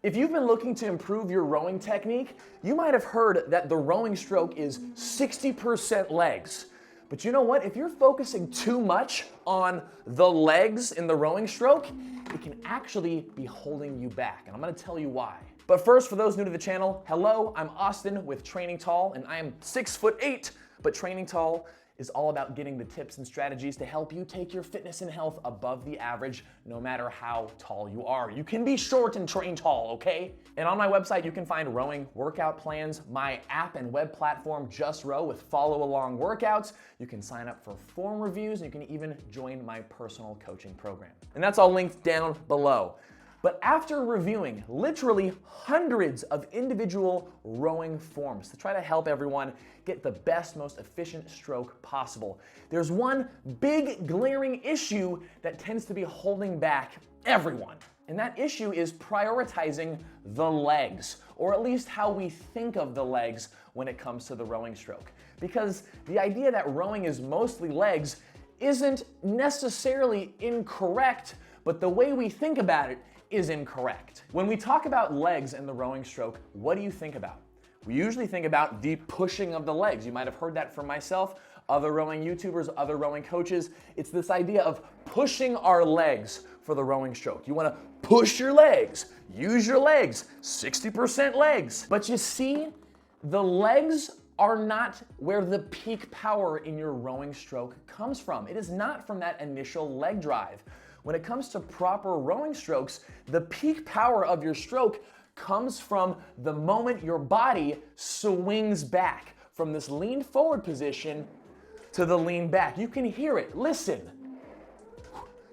If you've been looking to improve your rowing technique, you might have heard that the rowing stroke is 60% legs. But you know what? If you're focusing too much on the legs in the rowing stroke, it can actually be holding you back. And I'm gonna tell you why. But first, for those new to the channel, hello, I'm Austin with Training Tall, and I am 6'8", but Training Tall is all about getting the tips and strategies to help you take your fitness and health above the average, no matter how tall you are. You can be short and train tall, okay? And on my website, you can find rowing workout plans, my app and web platform, Just Row, with follow-along workouts. You can sign up for form reviews, and you can even join my personal coaching program. And that's all linked down below. But after reviewing literally hundreds of individual rowing forms to try to help everyone get the best, most efficient stroke possible, there's one big glaring issue that tends to be holding back everyone. And that issue is prioritizing the legs, or at least how we think of the legs when it comes to the rowing stroke. Because the idea that rowing is mostly legs isn't necessarily incorrect, but the way we think about it is incorrect. When we talk about legs in the rowing stroke, what do you think about? We usually think about the pushing of the legs. You might have heard that from myself, other rowing YouTubers, other rowing coaches. It's this idea of pushing our legs for the rowing stroke. You wanna push your legs, use your legs, 60% legs. But you see, the legs are not where the peak power in your rowing stroke comes from. It is not from that initial leg drive. When it comes to proper rowing strokes, the peak power of your stroke comes from the moment your body swings back from this lean forward position to the lean back. You can hear it, listen.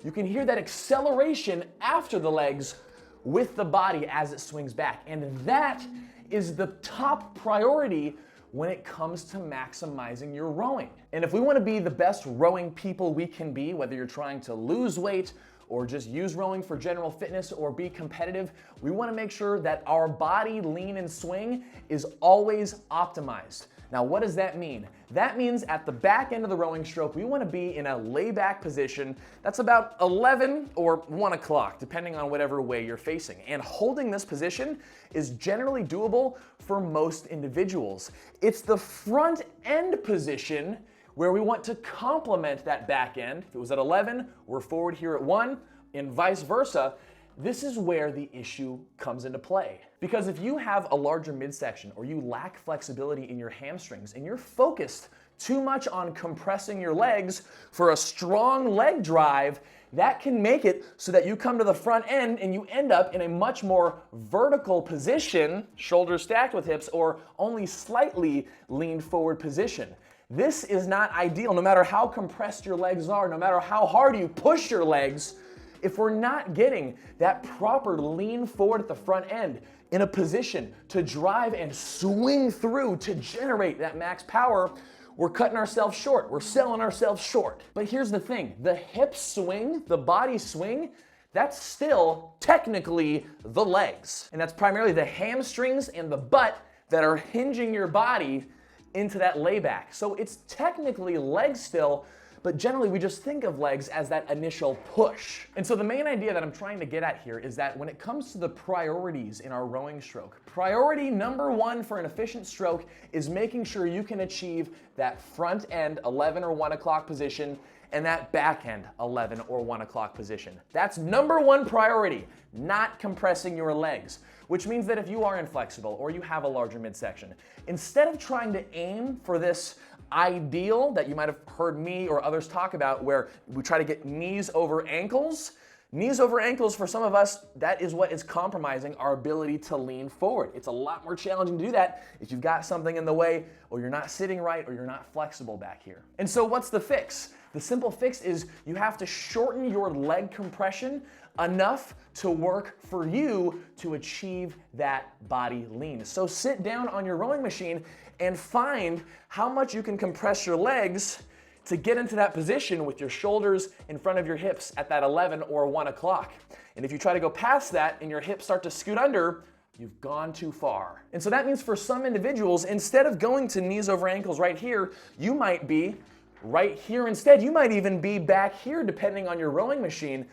You can hear that acceleration after the legs with the body as it swings back. And that is the top priority when it comes to maximizing your rowing. And if we want to be the best rowing people we can be, whether you're trying to lose weight or just use rowing for general fitness or be competitive, we want to make sure that our body lean and swing is always optimized. Now, what does that mean? That means at the back end of the rowing stroke, we want to be in a layback position that's about 11 or 1 o'clock, depending on whatever way you're facing. And holding this position is generally doable for most individuals. It's the front end position where we want to complement that back end. If it was at 11, we're forward here at 1, and vice versa. This is where the issue comes into play. Because if you have a larger midsection or you lack flexibility in your hamstrings and you're focused too much on compressing your legs for a strong leg drive, that can make it so that you come to the front end and you end up in a much more vertical position, shoulders stacked with hips, or only slightly leaned forward position. This is not ideal, no matter how compressed your legs are, no matter how hard you push your legs. If we're not getting that proper lean forward at the front end in a position to drive and swing through to generate that max power, we're cutting ourselves short. We're selling ourselves short. But here's the thing, the hip swing, the body swing, that's still technically the legs. And that's primarily the hamstrings and the butt that are hinging your body into that layback. So it's technically legs still, but generally we just think of legs as that initial push. And so the main idea that I'm trying to get at here is that when it comes to the priorities in our rowing stroke, priority number 1 for an efficient stroke is making sure you can achieve that front end 11 or 1 o'clock position and that back end 11 or 1 o'clock position. That's number 1 priority, not compressing your legs. Which means that if you are inflexible or you have a larger midsection, instead of trying to aim for this ideal that you might have heard me or others talk about where we try to get knees over ankles for some of us, that is what is compromising our ability to lean forward. It's a lot more challenging to do that if you've got something in the way or you're not sitting right or you're not flexible back here. And so what's the fix? The simple fix is you have to shorten your leg compression enough to work for you to achieve that body lean. So sit down on your rowing machine and find how much you can compress your legs to get into that position with your shoulders in front of your hips at that 11 or 1 o'clock. And if you try to go past that and your hips start to scoot under, you've gone too far. And so that means for some individuals, instead of going to knees over ankles right here, you might be right here instead. You might even be back here depending on your rowing machine.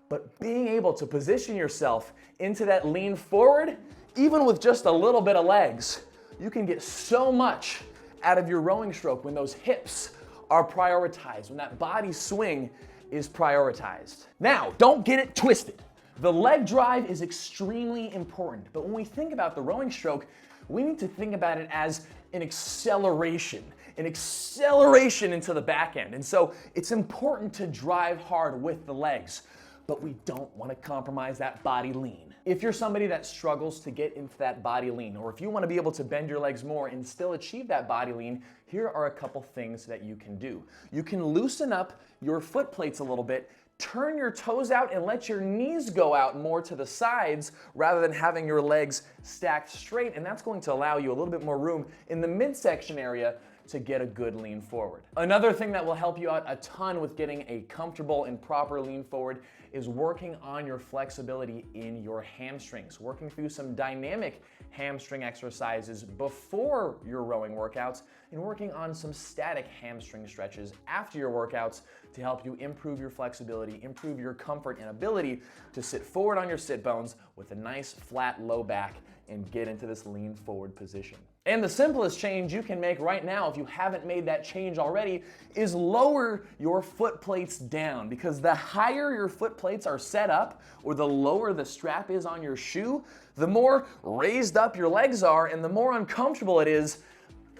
But being able to position yourself into that lean forward, even with just a little bit of legs, you can get so much out of your rowing stroke when those hips are prioritized, when that body swing is prioritized. Now, don't get it twisted. The leg drive is extremely important, but when we think about the rowing stroke, we need to think about it as an acceleration into the back end. And so it's important to drive hard with the legs, but we don't want to compromise that body lean. If you're somebody that struggles to get into that body lean, or if you want to be able to bend your legs more and still achieve that body lean, here are a couple things that you can do. You can loosen up your foot plates a little bit, turn your toes out and let your knees go out more to the sides rather than having your legs stacked straight, and that's going to allow you a little bit more room in the midsection area to get a good lean forward. Another thing that will help you out a ton with getting a comfortable and proper lean forward is working on your flexibility in your hamstrings, working through some dynamic hamstring exercises before your rowing workouts, and working on some static hamstring stretches after your workouts to help you improve your flexibility, improve your comfort and ability to sit forward on your sit bones with a nice flat low back and get into this lean forward position. And the simplest change you can make right now, if you haven't made that change already, is lower your foot plates down, because the higher your foot plates are set up, or the lower the strap is on your shoe, the more raised up your legs are and the more uncomfortable it is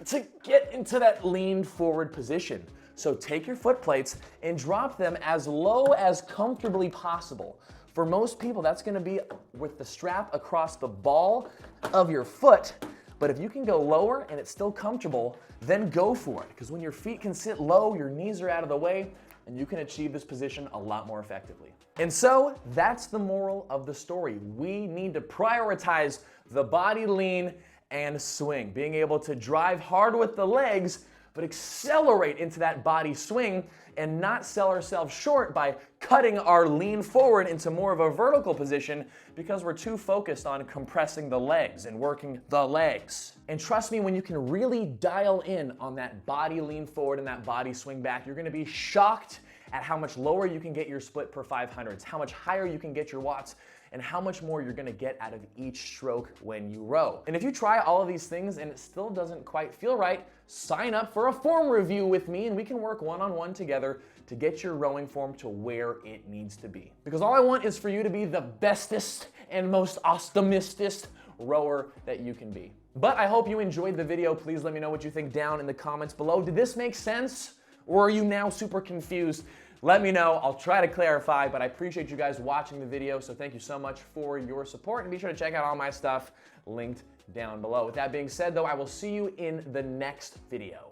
to get into that lean forward position. So take your foot plates and drop them as low as comfortably possible. For most people, that's gonna be with the strap across the ball of your foot. But if you can go lower and it's still comfortable, then go for it. Because when your feet can sit low, your knees are out of the way, and you can achieve this position a lot more effectively. And so that's the moral of the story. We need to prioritize the body lean and swing, being able to drive hard with the legs, but accelerate into that body swing and not sell ourselves short by cutting our lean forward into more of a vertical position because we're too focused on compressing the legs and working the legs. And trust me, when you can really dial in on that body lean forward and that body swing back, you're gonna be shocked at how much lower you can get your split per 500s, how much higher you can get your watts, and how much more you're gonna get out of each stroke when you row. And if you try all of these things and it still doesn't quite feel right, sign up for a form review with me and we can work one-on-one together to get your rowing form to where it needs to be. Because all I want is for you to be the bestest and most awesomestest rower that you can be. But I hope you enjoyed the video. Please let me know what you think down in the comments below. Did this make sense? Or are you now super confused? Let me know. I'll try to clarify, but I appreciate you guys watching the video, so thank you so much for your support, and be sure to check out all my stuff linked down below. With that being said, though, I will see you in the next video.